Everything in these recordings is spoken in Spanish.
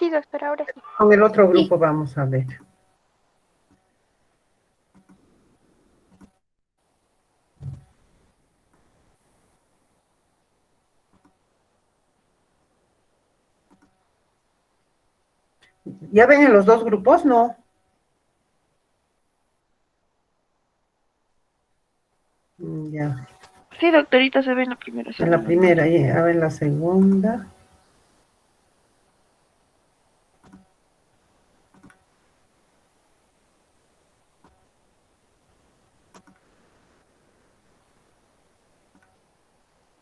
Sí, doctora, ahora sí. Con el otro Sí. grupo vamos a ver. ¿Ya ven en los dos grupos? No. Ya. Sí, doctorita, se ve en la primera En la sala. primera, y a ver la segunda.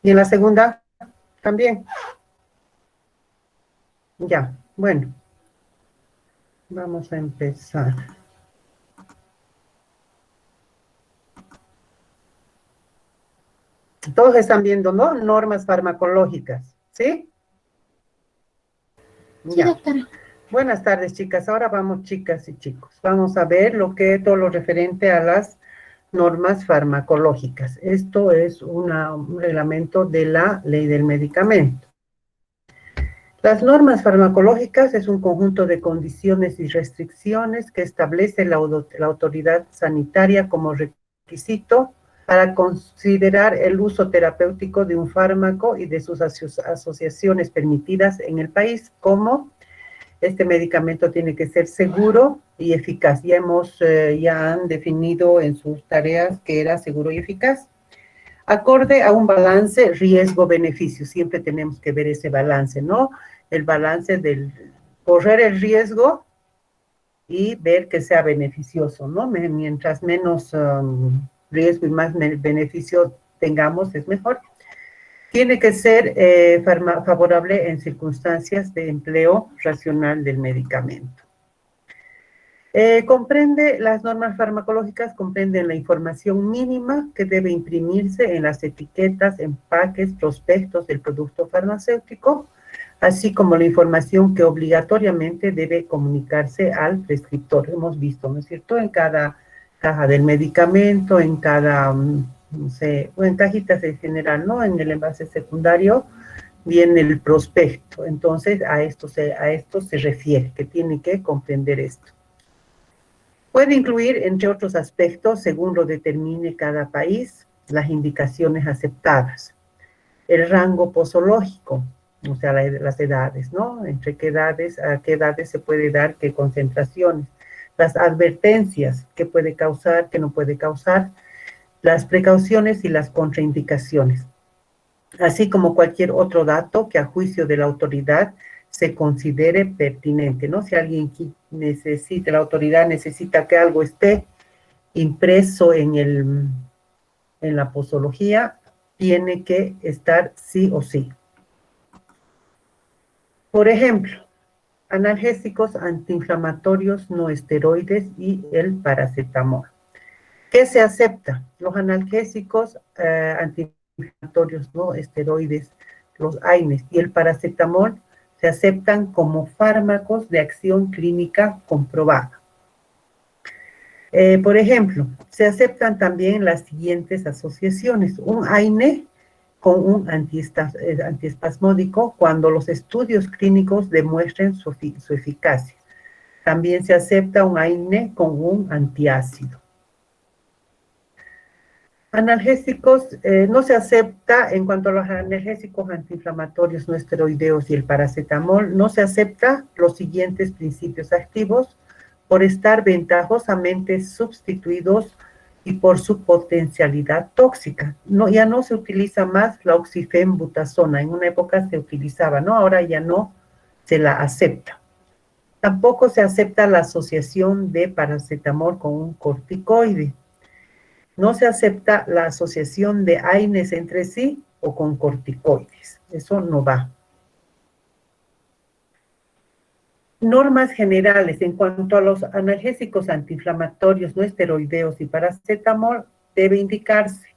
Y en la segunda también. Ya, bueno. Vamos a empezar. Todos están viendo, ¿no? Normas farmacológicas, ¿sí? Sí, Ya. doctora. Buenas tardes, chicas. Ahora vamos, chicas y chicos. Vamos a ver todo lo referente a las normas farmacológicas. Esto es un reglamento de la ley del medicamento. Las normas farmacológicas es un conjunto de condiciones y restricciones que establece la autoridad sanitaria como requisito para considerar el uso terapéutico de un fármaco y de sus asociaciones permitidas en el país, como este medicamento tiene que ser seguro y eficaz. Ya han definido en sus tareas que era seguro y eficaz. Acorde a un balance riesgo-beneficio. Siempre tenemos que ver ese balance, ¿no? El balance del correr el riesgo y ver que sea beneficioso, ¿no? Mientras menos riesgo y más beneficio tengamos, es mejor. Tiene que ser favorable en circunstancias de empleo racional del medicamento. Las normas farmacológicas comprenden la información mínima que debe imprimirse en las etiquetas, empaques, prospectos del producto farmacéutico, así como la información que obligatoriamente debe comunicarse al prescriptor. Hemos visto, ¿no es cierto?, en cada caja del medicamento, en cada, no sé, o en cajitas en general, ¿no? En el envase secundario viene el prospecto. Entonces, a esto se refiere, que tiene que comprender esto. Puede incluir, entre otros aspectos, según lo determine cada país, las indicaciones aceptadas, el rango posológico, o sea, las edades, ¿no? Entre a qué edades se puede dar, qué concentraciones, las advertencias, qué puede causar, qué no puede causar, las precauciones y las contraindicaciones, así como cualquier otro dato que a juicio de la autoridad se considere pertinente, ¿no? Si alguien la autoridad necesita que algo esté impreso en la posología, tiene que estar sí o sí. Por ejemplo, analgésicos antiinflamatorios no esteroides y el paracetamol. ¿Qué se acepta? Los analgésicos antiinflamatorios no esteroides, los AINES y el paracetamol se aceptan como fármacos de acción clínica comprobada. Por ejemplo, se aceptan también las siguientes asociaciones. Un AINE con un antiespasmódico cuando los estudios clínicos demuestren su eficacia. También se acepta un AINE con un antiácido. Analgésicos, no se acepta, en cuanto a los analgésicos antiinflamatorios no esteroideos y el paracetamol, no se acepta los siguientes principios activos por estar ventajosamente sustituidos y por su potencialidad tóxica. No, ya no se utiliza más la oxifenbutazona, en una época se utilizaba, ¿no? Ahora ya no se la acepta. Tampoco se acepta la asociación de paracetamol con un corticoide. No se acepta la asociación de AINES entre sí o con corticoides. Eso no va. Normas generales en cuanto a los analgésicos antiinflamatorios no esteroideos y paracetamol, debe indicarse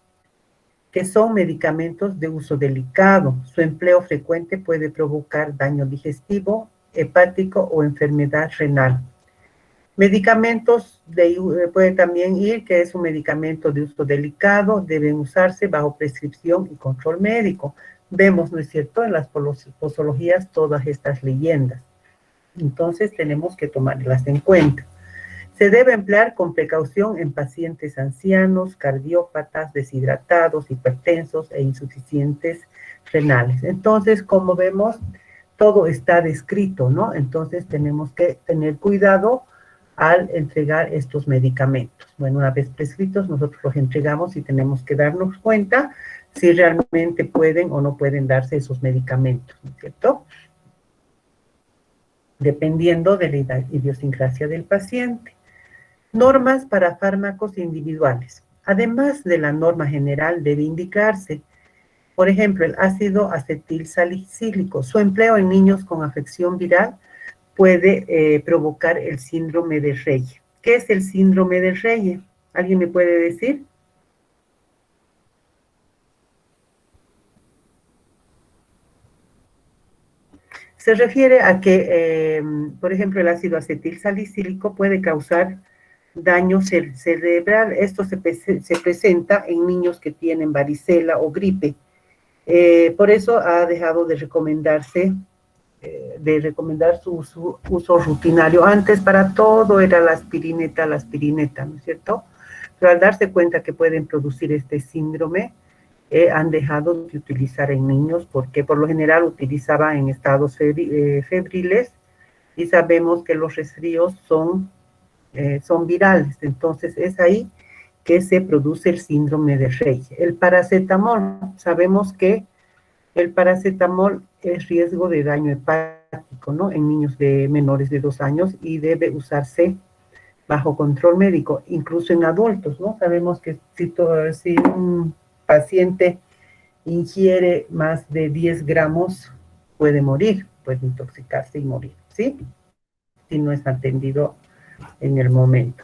que son medicamentos de uso delicado. Su empleo frecuente puede provocar daño digestivo, hepático o enfermedad renal. Medicamentos, puede también ir que es un medicamento de uso delicado, deben usarse bajo prescripción y control médico. Vemos, ¿no es cierto?, en las posologías todas estas leyendas. Entonces tenemos que tomarlas en cuenta. Se debe emplear con precaución en pacientes ancianos, cardiópatas, deshidratados, hipertensos e insuficientes renales. Entonces, como vemos, todo está descrito, ¿no? Entonces tenemos que tener cuidado al entregar estos medicamentos. Bueno, una vez prescritos, nosotros los entregamos y tenemos que darnos cuenta si realmente pueden o no pueden darse esos medicamentos, ¿no es cierto? Dependiendo de la idiosincrasia del paciente. Normas para fármacos individuales. Además de la norma general, debe indicarse, por ejemplo, el ácido acetil salicílico. Su empleo en niños con afección viral puede provocar el síndrome de Reye. ¿Qué es el síndrome de Reye? ¿Alguien me puede decir? Se refiere a que, por ejemplo, el ácido acetil salicílico puede causar daño cerebral. Esto se presenta en niños que tienen varicela o gripe. Por eso ha dejado de recomendar su uso rutinario. Antes para todo era la aspirineta, ¿no es cierto? Pero al darse cuenta que pueden producir este síndrome, han dejado de utilizar en niños porque por lo general utilizaban en estados febriles y sabemos que los resfríos son virales. Entonces es ahí que se produce el síndrome de Reye. El paracetamol, sabemos que el paracetamol es riesgo de daño hepático, ¿no? En niños menores de 2 años y debe usarse bajo control médico, incluso en adultos, ¿no? Sabemos que si un paciente ingiere más de 10 gramos, puede morir, puede intoxicarse y morir, ¿sí? Si no es atendido en el momento.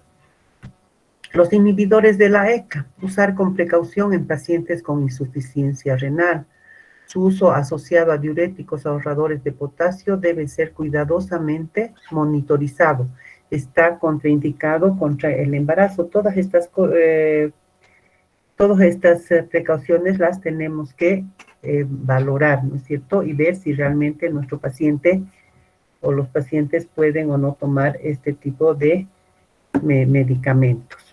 Los inhibidores de la ECA, usar con precaución en pacientes con insuficiencia renal. Su uso asociado a diuréticos ahorradores de potasio debe ser cuidadosamente monitorizado. Está contraindicado contra el embarazo. Todas estas precauciones las tenemos que valorar, ¿no es cierto? Y ver si realmente nuestro paciente o los pacientes pueden o no tomar este tipo de medicamentos.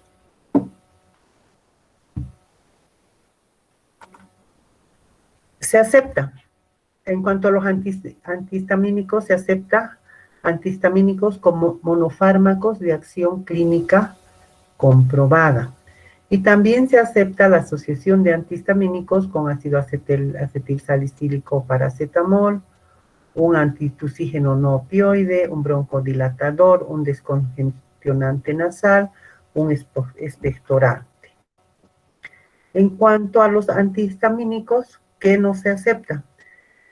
Se acepta. En cuanto a los antihistamínicos, se acepta antihistamínicos como monofármacos de acción clínica comprobada. Y también se acepta la asociación de antihistamínicos con ácido acetil salicílico o paracetamol, un antitusígeno no opioide, un broncodilatador, un descongestionante nasal, un expectorante. En cuanto a los antihistamínicos, ¿qué no se acepta?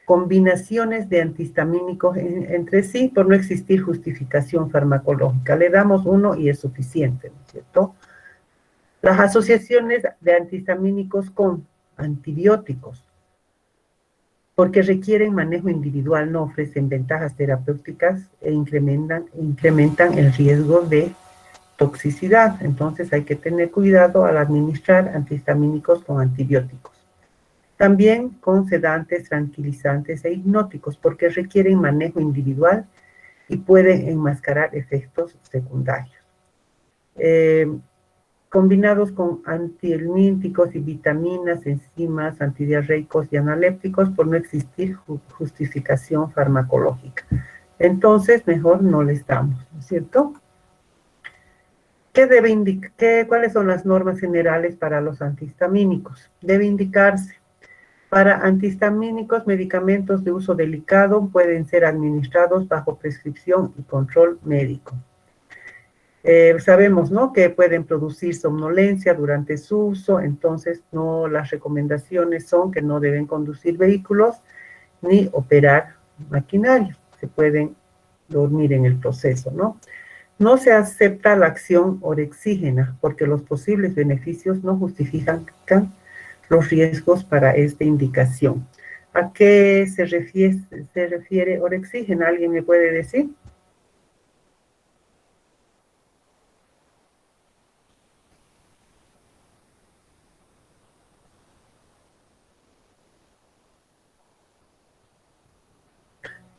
Combinaciones de antihistamínicos entre sí por no existir justificación farmacológica. Le damos uno y es suficiente, ¿no es cierto? Las asociaciones de antihistamínicos con antibióticos, porque requieren manejo individual, no ofrecen ventajas terapéuticas e incrementan el riesgo de toxicidad. Entonces hay que tener cuidado al administrar antihistamínicos con antibióticos. También con sedantes, tranquilizantes e hipnóticos, porque requieren manejo individual y pueden enmascarar efectos secundarios. Combinados con antihelmínticos y vitaminas, enzimas, antidiarreicos y analépticos por no existir justificación farmacológica. Entonces, mejor no les damos, ¿no es cierto? ¿Cuáles son las normas generales para los antihistamínicos? Debe indicarse. Para antihistamínicos, medicamentos de uso delicado pueden ser administrados bajo prescripción y control médico. Sabemos, ¿no?, que pueden producir somnolencia durante su uso, entonces las recomendaciones son que no deben conducir vehículos ni operar maquinaria. Se pueden dormir en el proceso, ¿no? No se acepta la acción orexígena porque los posibles beneficios no justifican los riesgos para esta indicación. ¿A qué se refiere orexígena? ¿Alguien me puede decir?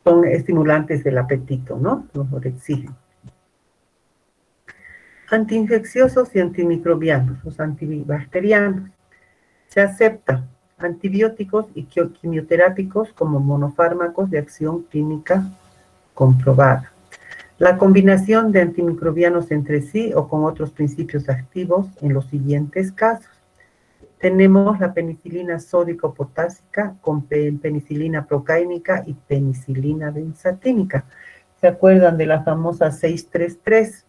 son estimulantes del apetito, ¿no? Los exigen. Antiinfecciosos y antimicrobianos, los antibacterianos. Se acepta antibióticos y quimioterápicos como monofármacos de acción clínica comprobada. La combinación de antimicrobianos entre sí o con otros principios activos en los siguientes casos. Tenemos la penicilina sódico-potásica con penicilina procáinica y penicilina benzatínica. ¿Se acuerdan de la famosa 633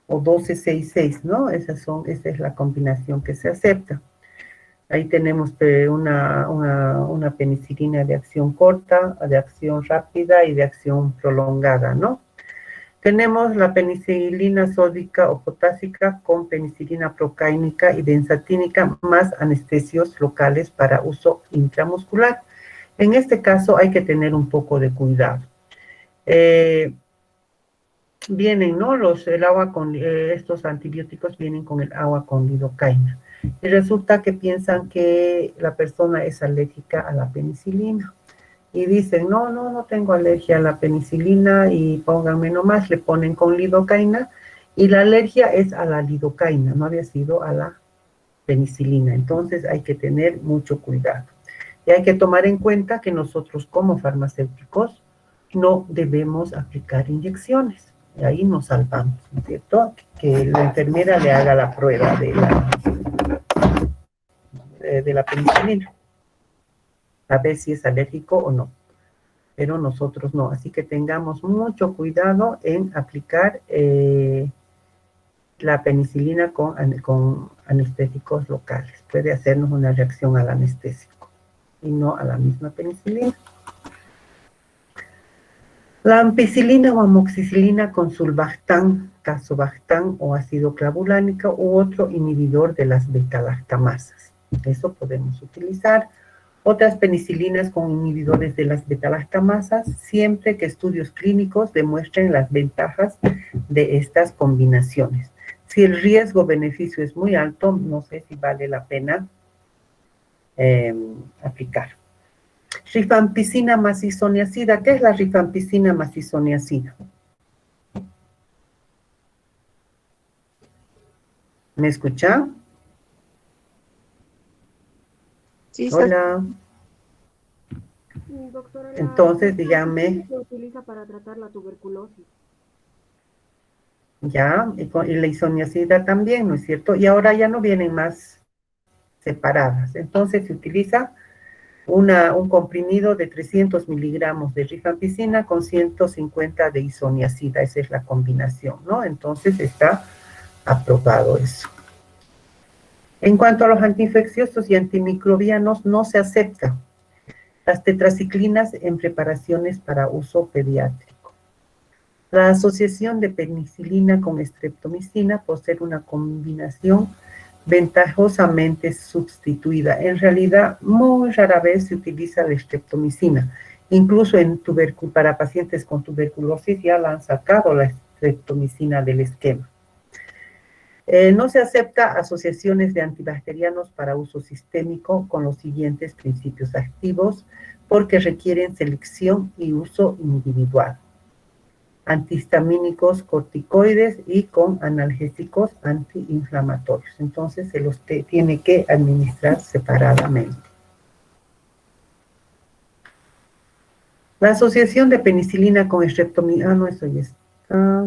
o 1266, no? Esa es la combinación que se acepta. Ahí tenemos una penicilina de acción corta, de acción rápida y de acción prolongada, ¿no? Tenemos la penicilina sódica o potásica con penicilina procáinica y benzatínica más anestesios locales para uso intramuscular. En este caso hay que tener un poco de cuidado. Vienen, ¿no? Estos antibióticos vienen con el agua con lidocaína. Y resulta que piensan que la persona es alérgica a la penicilina. Y dicen, no tengo alergia a la penicilina y pónganme nomás, le ponen con lidocaína y la alergia es a la lidocaína, no había sido a la penicilina. Entonces hay que tener mucho cuidado. Y hay que tomar en cuenta que nosotros como farmacéuticos no debemos aplicar inyecciones. Y ahí nos salvamos, ¿no es cierto? Que la enfermera le haga la prueba de la penicilina, a ver si es alérgico o no. Pero nosotros no. Así que tengamos mucho cuidado en aplicar la penicilina con anestésicos locales. Puede hacernos una reacción al anestésico y no a la misma penicilina. La ampicilina o amoxicilina con sulbactam, tazobactam o ácido clavulánico u otro inhibidor de las beta-lactamasas. Eso podemos utilizar. Otras penicilinas con inhibidores de las beta-lactamasas, siempre que estudios clínicos demuestren las ventajas de estas combinaciones. Si el riesgo-beneficio es muy alto, no sé si vale la pena aplicar. Rifampicina más isoniazida. ¿Qué es la rifampicina más isoniazida? ¿Me escucha? Sí, Hola. Doctora, Entonces, dígame. Se utiliza para tratar la tuberculosis. Ya, y la isoniazida también, ¿no es cierto? Y ahora ya no vienen más separadas. Entonces se utiliza un comprimido de 300 miligramos de rifampicina con 150 de isoniazida. Esa es la combinación, ¿no? Entonces está aprobado eso. En cuanto a los antiinfecciosos y antimicrobianos, no se acepta las tetraciclinas en preparaciones para uso pediátrico. La asociación de penicilina con streptomicina por ser una combinación ventajosamente sustituida. En realidad, muy rara vez se utiliza la streptomicina. Incluso para pacientes con tuberculosis ya la han sacado la streptomicina del esquema. No se acepta asociaciones de antibacterianos para uso sistémico con los siguientes principios activos porque requieren selección y uso individual. Antihistamínicos corticoides y con analgésicos antiinflamatorios. Entonces se los tiene que administrar separadamente. La asociación de penicilina con streptomicina, no, eso ya está.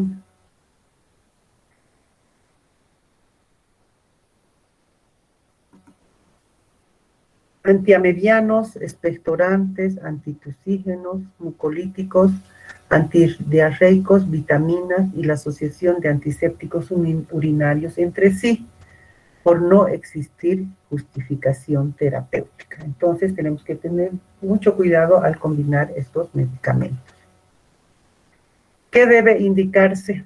Antiamebianos, expectorantes, antitusígenos, mucolíticos, antidiarreicos, vitaminas y la asociación de antisépticos urinarios entre sí, por no existir justificación terapéutica. Entonces tenemos que tener mucho cuidado al combinar estos medicamentos. ¿Qué debe indicarse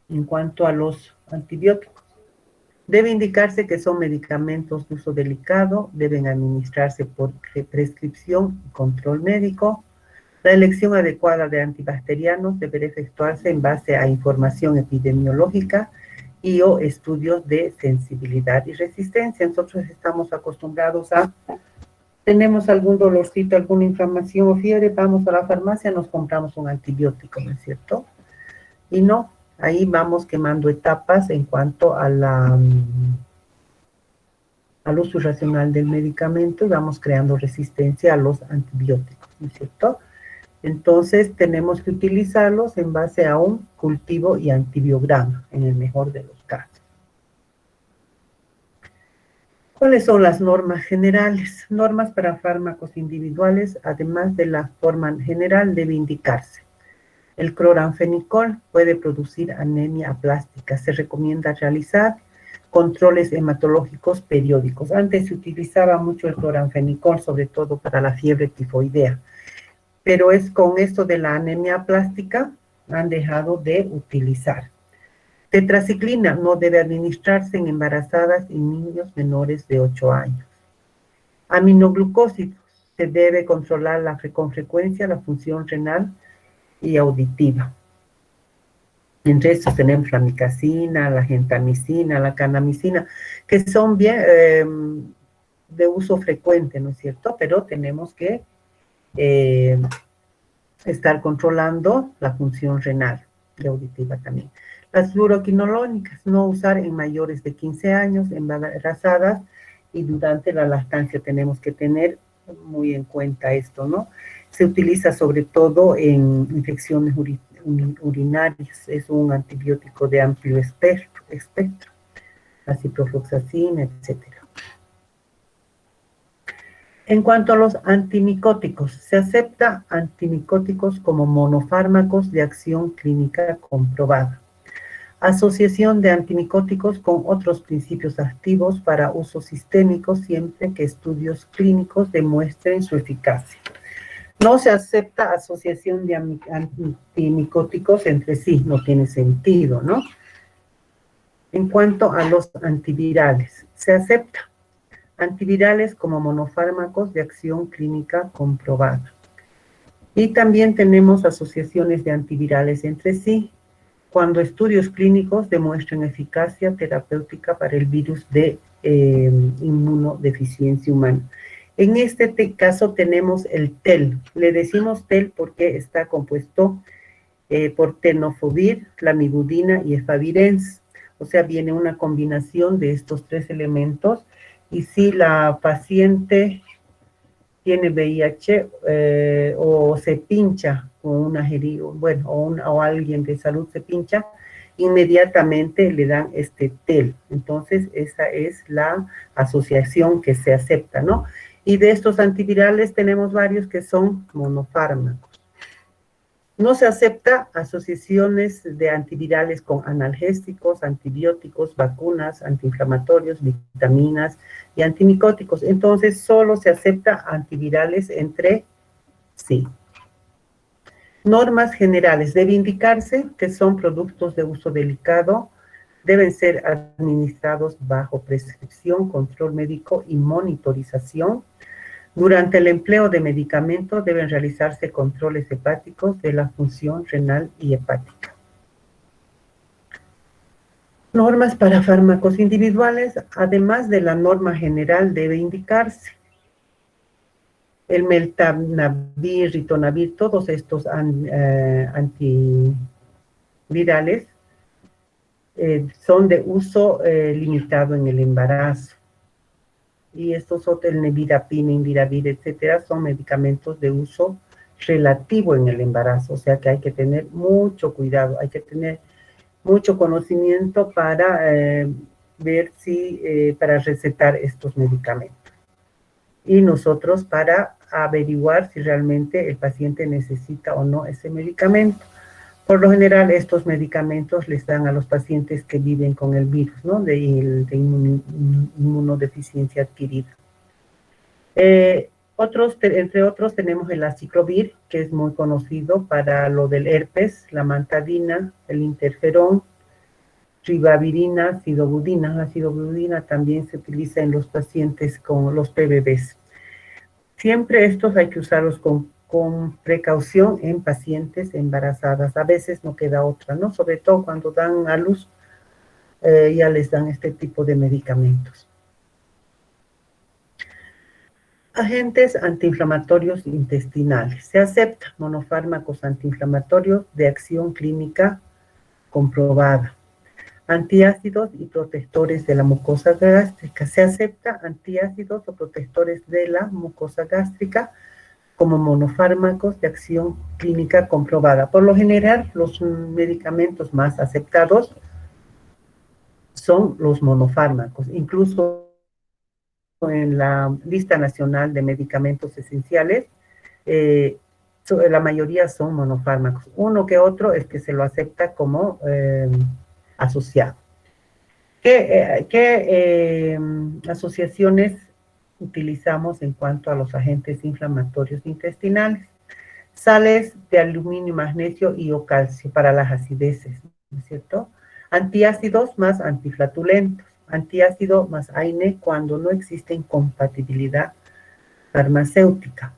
en cuanto a los antibióticos? Debe indicarse que son medicamentos de uso delicado, deben administrarse por prescripción y control médico. La elección adecuada de antibacterianos deberá efectuarse en base a información epidemiológica y o estudios de sensibilidad y resistencia. Nosotros estamos acostumbrados a tenemos algún dolorcito, alguna inflamación o fiebre, vamos a la farmacia, nos compramos un antibiótico, ¿no es cierto? Y no, ahí vamos quemando etapas en cuanto a al uso irracional del medicamento y vamos creando resistencia a los antibióticos, ¿no es cierto? Entonces tenemos que utilizarlos en base a un cultivo y antibiograma, en el mejor de los casos. ¿Cuáles son las normas generales? Normas para fármacos individuales, además de la forma general, debe indicarse. El cloranfenicol puede producir anemia aplástica. Se recomienda realizar controles hematológicos periódicos. Antes se utilizaba mucho el cloranfenicol, sobre todo para la fiebre tifoidea, pero es con esto de la anemia aplástica han dejado de utilizar. Tetraciclina no debe administrarse en embarazadas y niños menores de 8 años. Aminoglucósidos, se debe controlar con frecuencia la función renal y auditiva. Entre estos tenemos la micacina, la gentamicina, la kanamicina, que son bien de uso frecuente, ¿no es cierto? Pero tenemos que estar controlando la función renal y auditiva también. Las fluoroquinolonas, no usar en mayores de 15 años, embarazadas y durante la lactancia. Tenemos que tener muy en cuenta esto, ¿no? Se utiliza sobre todo en infecciones urinarias, es un antibiótico de amplio espectro, la ciprofloxacina, etc. En cuanto a los antimicóticos, se acepta antimicóticos como monofármacos de acción clínica comprobada. Asociación de antimicóticos con otros principios activos para uso sistémico siempre que estudios clínicos demuestren su eficacia. No se acepta asociación de antimicóticos entre sí, no tiene sentido, ¿no? En cuanto a los antivirales, se acepta antivirales como monofármacos de acción clínica comprobada. Y también tenemos asociaciones de antivirales entre sí, cuando estudios clínicos demuestran eficacia terapéutica para el virus de inmunodeficiencia humana. En este caso tenemos el TEL. Le decimos TEL porque está compuesto por tenofovir, lamivudina y efavirenz. O sea, viene una combinación de estos tres elementos. Y si la paciente tiene VIH o se pincha con una jeringa, bueno, o alguien de salud se pincha, inmediatamente le dan este TEL. Entonces, esa es la asociación que se acepta, ¿no? Y de estos antivirales tenemos varios que son monofármacos. No se acepta asociaciones de antivirales con analgésicos, antibióticos, vacunas, antiinflamatorios, vitaminas y antimicóticos. Entonces, solo se acepta antivirales entre sí. Normas generales. Debe indicarse que son productos de uso delicado, deben ser administrados bajo prescripción, control médico y monitorización. Durante el empleo de medicamentos deben realizarse controles hepáticos de la función renal y hepática. Normas para fármacos individuales, además de la norma general, debe indicarse el meltamnavir, ritonavir, todos estos antivirales son de uso limitado en el embarazo. Y estos otros, el nevirapina, inviravir, etcétera, son medicamentos de uso relativo en el embarazo, o sea que hay que tener mucho cuidado, hay que tener mucho conocimiento para ver si, para recetar estos medicamentos. Y nosotros para averiguar si realmente el paciente necesita o no ese medicamento. Por lo general, estos medicamentos les dan a los pacientes que viven con el virus, ¿no? de inmunodeficiencia adquirida. Entre otros tenemos el aciclovir, que es muy conocido para lo del herpes, la mantadina, el interferón, ribavirina, sidobudina. La sidobudina también se utiliza en los pacientes con los PBBs. Siempre estos hay que usarlos con precaución en pacientes embarazadas. A veces no queda otra, ¿no? Sobre todo cuando dan a luz, ya les dan este tipo de medicamentos. Agentes antiinflamatorios intestinales. Se acepta monofármacos antiinflamatorios de acción clínica comprobada. Antiácidos y protectores de la mucosa gástrica. Se acepta antiácidos o protectores de la mucosa gástrica como monofármacos de acción clínica comprobada. Por lo general, los medicamentos más aceptados son los monofármacos. Incluso en la lista nacional de medicamentos esenciales, la mayoría son monofármacos. Uno que otro es que se lo acepta como asociado. ¿Qué asociaciones utilizamos en cuanto a los agentes inflamatorios intestinales? Sales de aluminio, magnesio y o calcio para las acideces, ¿no es cierto? Antiácidos más antiflatulentos, antiácido más AINE cuando no existe incompatibilidad farmacéutica.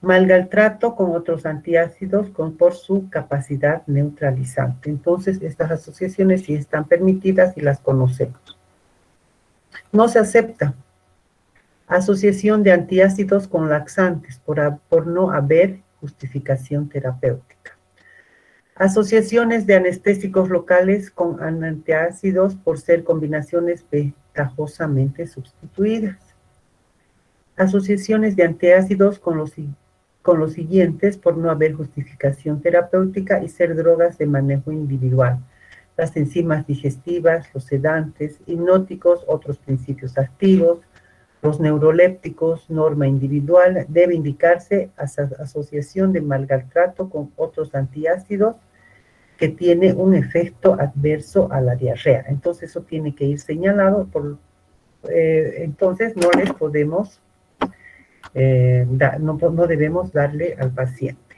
Malgaltrato con otros antiácidos por su capacidad neutralizante. Entonces, estas asociaciones sí están permitidas y las conocemos. No se acepta asociación de antiácidos con laxantes por no haber justificación terapéutica. Asociaciones de anestésicos locales con antiácidos por ser combinaciones ventajosamente sustituidas. Asociaciones de antiácidos con los siguientes por no haber justificación terapéutica y ser drogas de manejo individual. Las enzimas digestivas, los sedantes, hipnóticos, otros principios activos, los neurolépticos, norma individual, debe indicarse asociación de malgaltrato con otros antiácidos que tiene un efecto adverso a la diarrea. Entonces eso tiene que ir señalado, entonces no les podemos, no debemos darle al paciente.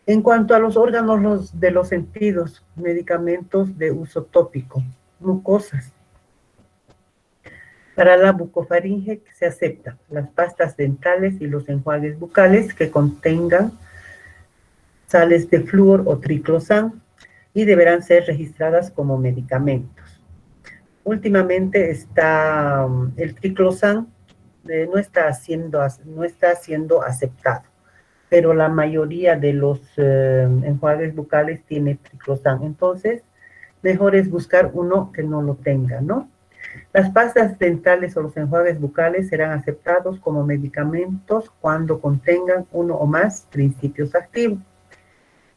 En cuanto a los órganos de los sentidos, medicamentos de uso tópico, mucosas. Para la bucofaringe se acepta las pastas dentales y los enjuagues bucales que contengan sales de flúor o triclosan y deberán ser registradas como medicamentos. Últimamente está el triclosan, no está siendo aceptado, pero la mayoría de los enjuagues bucales tiene triclosan. Entonces, mejor es buscar uno que no lo tenga, ¿no? Las pastas dentales o los enjuagues bucales serán aceptados como medicamentos cuando contengan uno o más principios activos.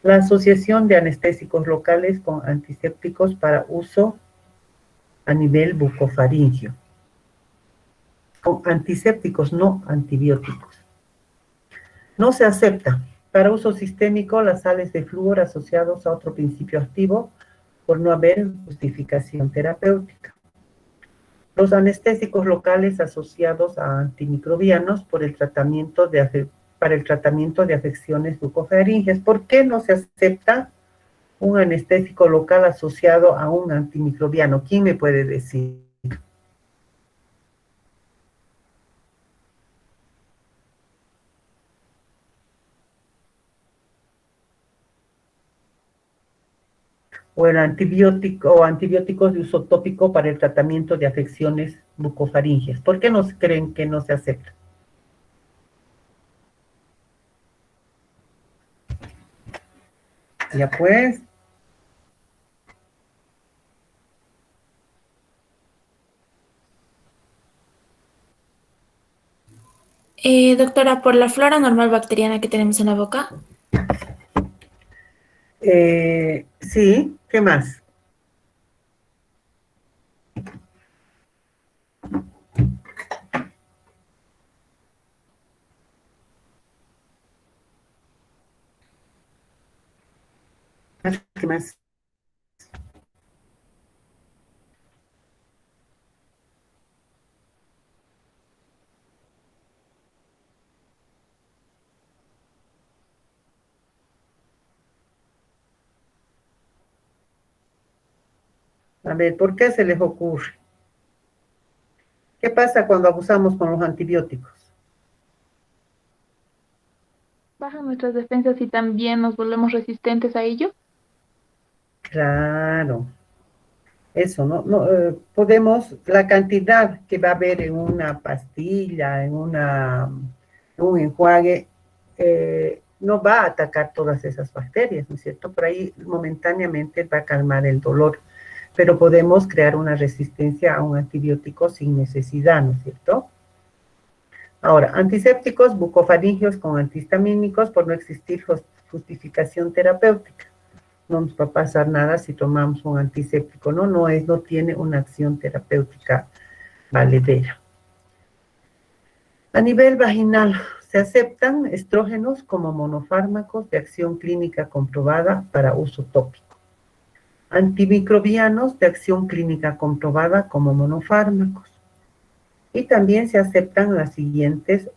La asociación de anestésicos locales con antisépticos para uso a nivel bucofaringio. Con antisépticos, no antibióticos. No se acepta para uso sistémico las sales de flúor asociados a otro principio activo por no haber justificación terapéutica. Los anestésicos locales asociados a antimicrobianos para el tratamiento de afecciones bucofaringeas. ¿Por qué no se acepta un anestésico local asociado a un antimicrobiano? ¿Quién me puede decir? O el antibiótico o antibióticos de uso tópico para el tratamiento de afecciones bucofaringeas. ¿Por qué nos creen que no se acepta? Ya pues. Doctora, por la flora normal bacteriana que tenemos en la boca. Sí, ¿qué más? ¿Qué más? A ver, ¿por qué se les ocurre? ¿Qué pasa cuando abusamos con los antibióticos? Bajan nuestras defensas y también nos volvemos resistentes a ello. Claro. Eso, ¿no? La cantidad que va a haber en una pastilla, en un enjuague, no va a atacar todas esas bacterias, ¿no es cierto? Por ahí momentáneamente va a calmar el dolor, pero podemos crear una resistencia a un antibiótico sin necesidad, ¿no es cierto? Ahora, antisépticos bucofaringios con antihistamínicos por no existir justificación terapéutica. No nos va a pasar nada si tomamos un antiséptico, no tiene una acción terapéutica valedera. A nivel vaginal, se aceptan estrógenos como monofármacos de acción clínica comprobada para uso tópico. Antimicrobianos de acción clínica comprobada como monofármacos. Y también se aceptan las siguientes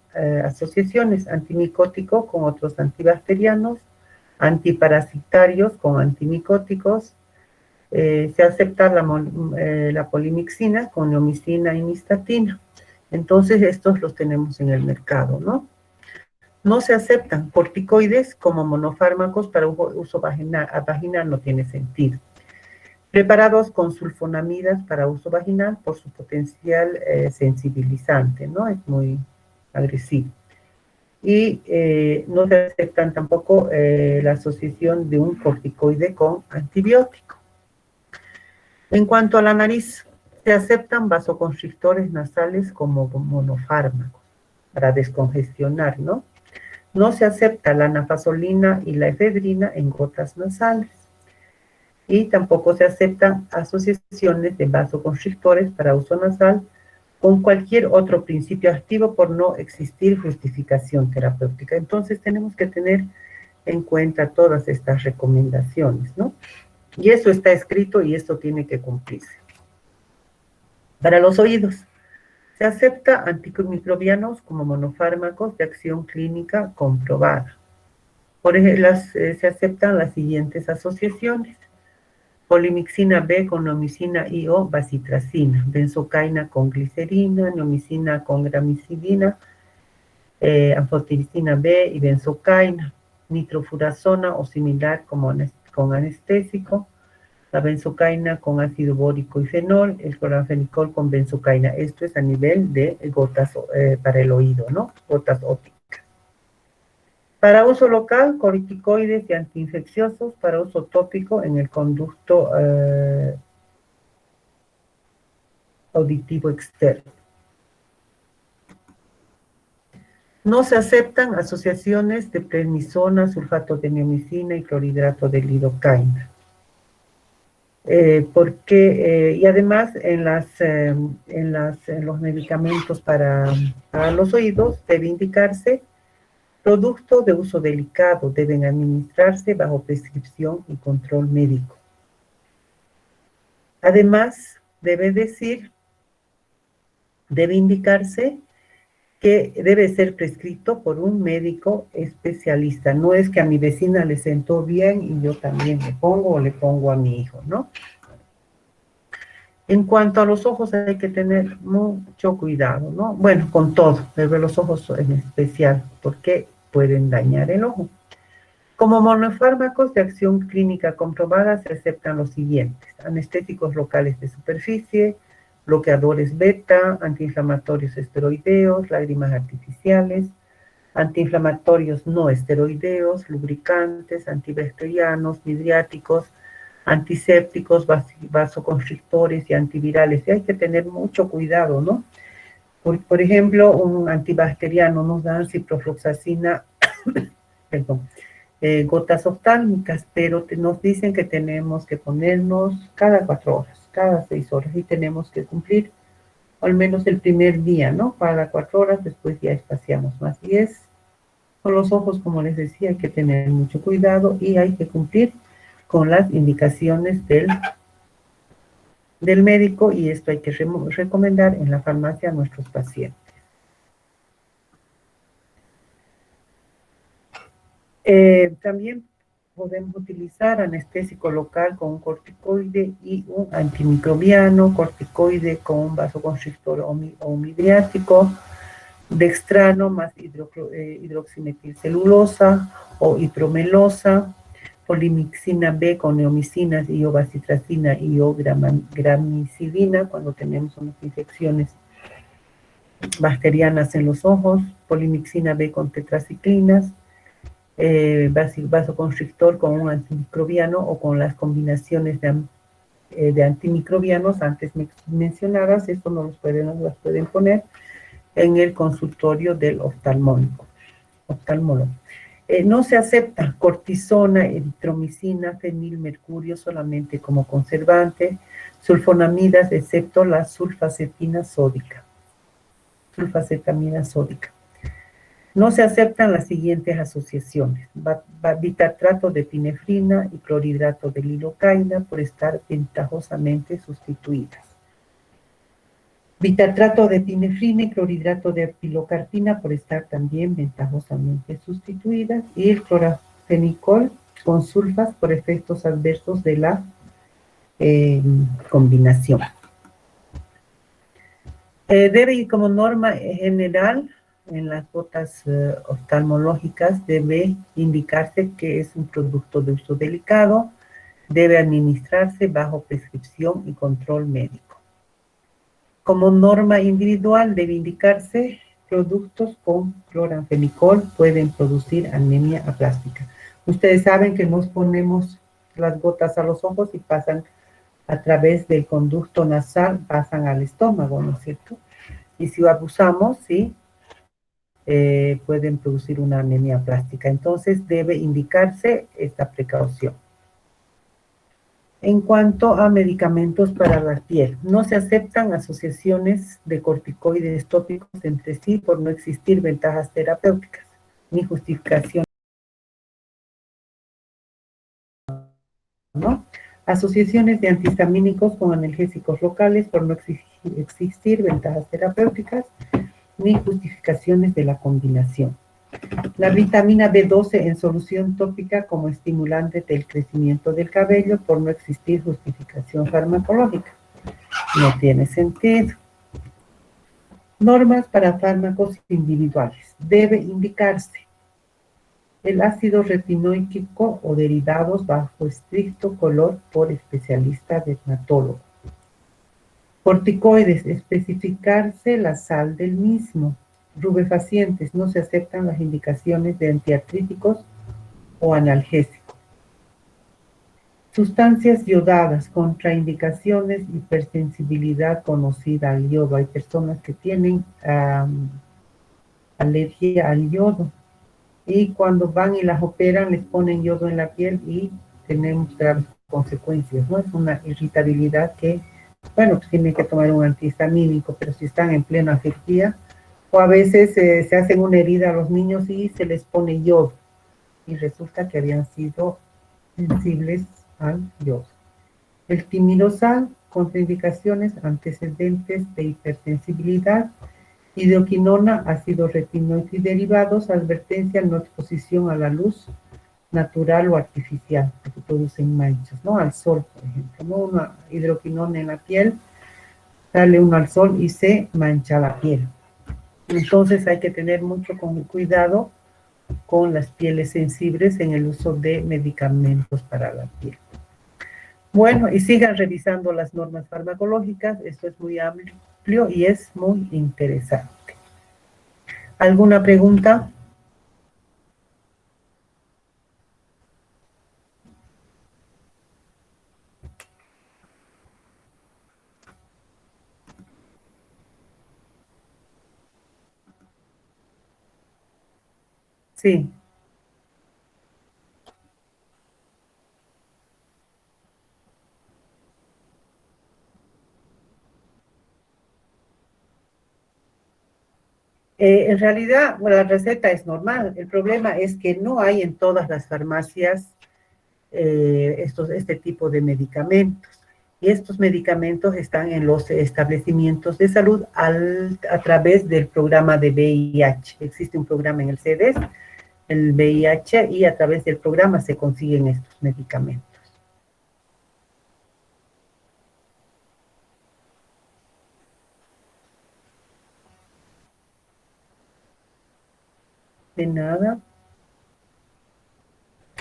asociaciones: antimicótico con otros antibacterianos, antiparasitarios con antimicóticos, se acepta la polimixina con neomicina y nistatina. Entonces, estos los tenemos en el mercado, ¿no? No se aceptan corticoides como monofármacos para uso vaginal, no tiene sentido. Preparados con sulfonamidas para uso vaginal por su potencial sensibilizante, ¿no? Es muy agresivo. Y no se aceptan tampoco la asociación de un corticoide con antibiótico. En cuanto a la nariz, se aceptan vasoconstrictores nasales como monofármacos para descongestionar, ¿no? No se acepta la nafasolina y la efedrina en gotas nasales. Y tampoco se aceptan asociaciones de vasoconstrictores para uso nasal con cualquier otro principio activo por no existir justificación terapéutica. Entonces tenemos que tener en cuenta todas estas recomendaciones, ¿no? Y eso está escrito y esto tiene que cumplirse. Para los oídos, se acepta antimicrobianos como monofármacos de acción clínica comprobada. Por ejemplo, se aceptan las siguientes asociaciones: polimixina B con neomicina I o bacitracina, benzocaína con glicerina, neomicina con gramicidina, anfotericina B y benzocaína, nitrofurazona o similar con anestésico, la benzocaína con ácido bórico y fenol, el cloranfenicol con benzocaína. Esto es a nivel de gotas para el oído, ¿no? Gotas ópticas. Para uso local, corticoides y antiinfecciosos. Para uso tópico en el conducto auditivo externo. No se aceptan asociaciones de prednisona, sulfato de neomicina y clorhidrato de lidocaína. Y además en los medicamentos para los oídos debe indicarse: producto de uso delicado, deben administrarse bajo prescripción y control médico. Además, debe indicarse que debe ser prescrito por un médico especialista. No es que a mi vecina le sentó bien y yo también le pongo a mi hijo, ¿no? En cuanto a los ojos, hay que tener mucho cuidado, ¿no? Bueno, con todo, pero los ojos en especial, porque pueden dañar el ojo. Como monofármacos de acción clínica comprobada se aceptan los siguientes: anestéticos locales de superficie, bloqueadores beta, antiinflamatorios esteroideos, lágrimas artificiales, antiinflamatorios no esteroideos, lubricantes, antibacterianos, midriáticos, antisépticos, vasoconstrictores y antivirales. Y hay que tener mucho cuidado, ¿no? Por ejemplo, un antibacteriano nos da ciprofloxacina, perdón, gotas oftálmicas, pero nos dicen que tenemos que ponernos cada 4 horas, cada 6 horas, y tenemos que cumplir al menos el primer día, ¿no? Cada 4 horas, después ya espaciamos más. Y con los ojos, como les decía, hay que tener mucho cuidado y hay que cumplir con las indicaciones del médico, y esto hay que recomendar en la farmacia a nuestros pacientes. También podemos utilizar anestésico local con un corticoide y un antimicrobiano, corticoide con un vasoconstrictor o midriático, dextrano más hidroximetilcelulosa o ipromelosa, polimixina B con neomicinas, iobacitracina y gramicilina cuando tenemos unas infecciones bacterianas en los ojos, polimixina B con tetraciclinas, vasoconstrictor con un antimicrobiano o con las combinaciones de antimicrobianos antes mencionadas. Esto no las pueden poner en el consultorio del oftalmólogo. No se acepta cortisona, eritromicina, fenilmercurio solamente como conservante, sulfonamidas excepto la sulfacetamina sódica. No se aceptan las siguientes asociaciones: bitartrato de epinefrina y clorhidrato de lidocaína por estar ventajosamente sustituidas. Bitartrato de epinefrina y clorhidrato de pilocarpina por estar también ventajosamente sustituidas, y el clorafenicol con sulfas por efectos adversos de la combinación. Debe ir como norma general en las gotas oftalmológicas, debe indicarse que es un producto de uso delicado, debe administrarse bajo prescripción y control médico. Como norma individual debe indicarse productos con cloranfenicol pueden producir anemia aplástica. Ustedes saben que nos ponemos las gotas a los ojos y pasan a través del conducto nasal, pasan al estómago, ¿no es cierto? Y si abusamos, sí, pueden producir una anemia plástica. Entonces debe indicarse esta precaución. En cuanto a medicamentos para la piel, no se aceptan asociaciones de corticoides tópicos entre sí por no existir ventajas terapéuticas ni justificación, ¿no? Asociaciones de antihistamínicos con analgésicos locales por no existir ventajas terapéuticas ni justificaciones de la combinación. La vitamina B12 en solución tópica como estimulante del crecimiento del cabello por no existir justificación farmacológica. No tiene sentido. Normas para fármacos individuales. Debe indicarse el ácido retinoico o derivados bajo estricto color por especialista dermatólogo. Corticoides, especificarse la sal del mismo. Rubefacientes, no se aceptan las indicaciones de antiartríticos o analgésicos. Sustancias yodadas, contraindicaciones, hipersensibilidad conocida al yodo. Hay personas que tienen alergia al yodo y cuando van y las operan les ponen yodo en la piel y tenemos graves consecuencias, ¿no? Es una irritabilidad que, bueno, pues tienen que tomar un antihistamínico, pero si están en plena alergia, o a veces se hacen una herida a los niños y se les pone yodo y resulta que habían sido sensibles al yodo. El timidosal, contraindicaciones, antecedentes de hipersensibilidad, hidroquinona, ácido retinoico y derivados, advertencia, no exposición a la luz natural o artificial, que producen manchas, ¿no? Al sol, por ejemplo, ¿no? Una hidroquinona en la piel, sale uno al sol y se mancha la piel. Entonces hay que tener mucho cuidado con las pieles sensibles en el uso de medicamentos para la piel. Bueno, y sigan revisando las normas farmacológicas, esto es muy amplio y es muy interesante. ¿Alguna pregunta? Sí. En realidad, bueno, la receta es normal. El problema es que no hay en todas las farmacias este tipo de medicamentos. Y estos medicamentos están en los establecimientos de salud a través del programa de VIH. Existe un programa en el CDS, el VIH, y a través del programa se consiguen estos medicamentos. De nada.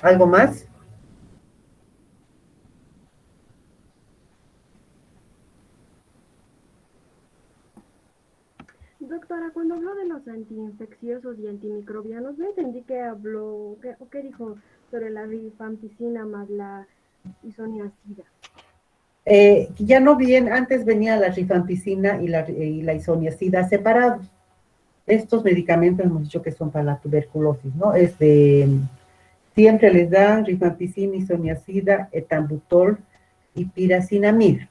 ¿Algo más? antiinfecciosos y antimicrobianos. No entendí qué habló, qué dijo sobre la rifampicina más la isoniazida. Ya no bien, antes venía la rifampicina y la isoniazida separados. Estos medicamentos hemos dicho que son para la tuberculosis, ¿no? Siempre les dan rifampicina, isoniazida, etambutol y piracinamida.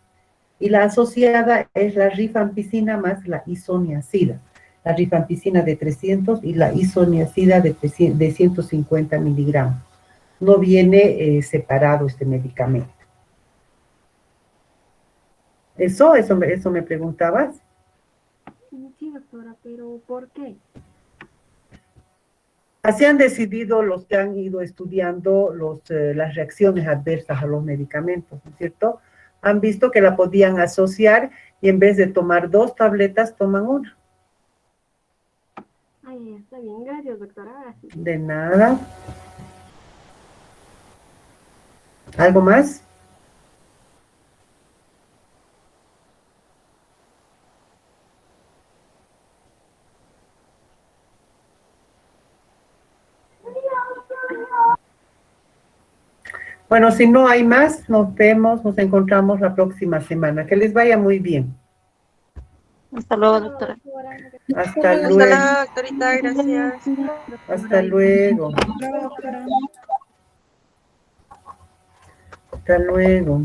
Y la asociada es la rifampicina más la isoniazida. La rifampicina de 300 y la isoniazida de 150 miligramos. No viene separado este medicamento. Eso me preguntabas. Sí, doctora, pero ¿por qué? Así han decidido los que han ido estudiando las reacciones adversas a los medicamentos, ¿no es cierto? Han visto que la podían asociar y en vez de tomar 2 tabletas, toman una. Ay, está bien, gracias, doctora. Ahora sí. De nada. ¿Algo más? Bueno, si no hay más, nos vemos, nos encontramos la próxima semana. Que les vaya muy bien. Hasta luego, doctora. Hasta Hasta luego. luego, doctorita, gracias. Hasta luego. Hasta luego.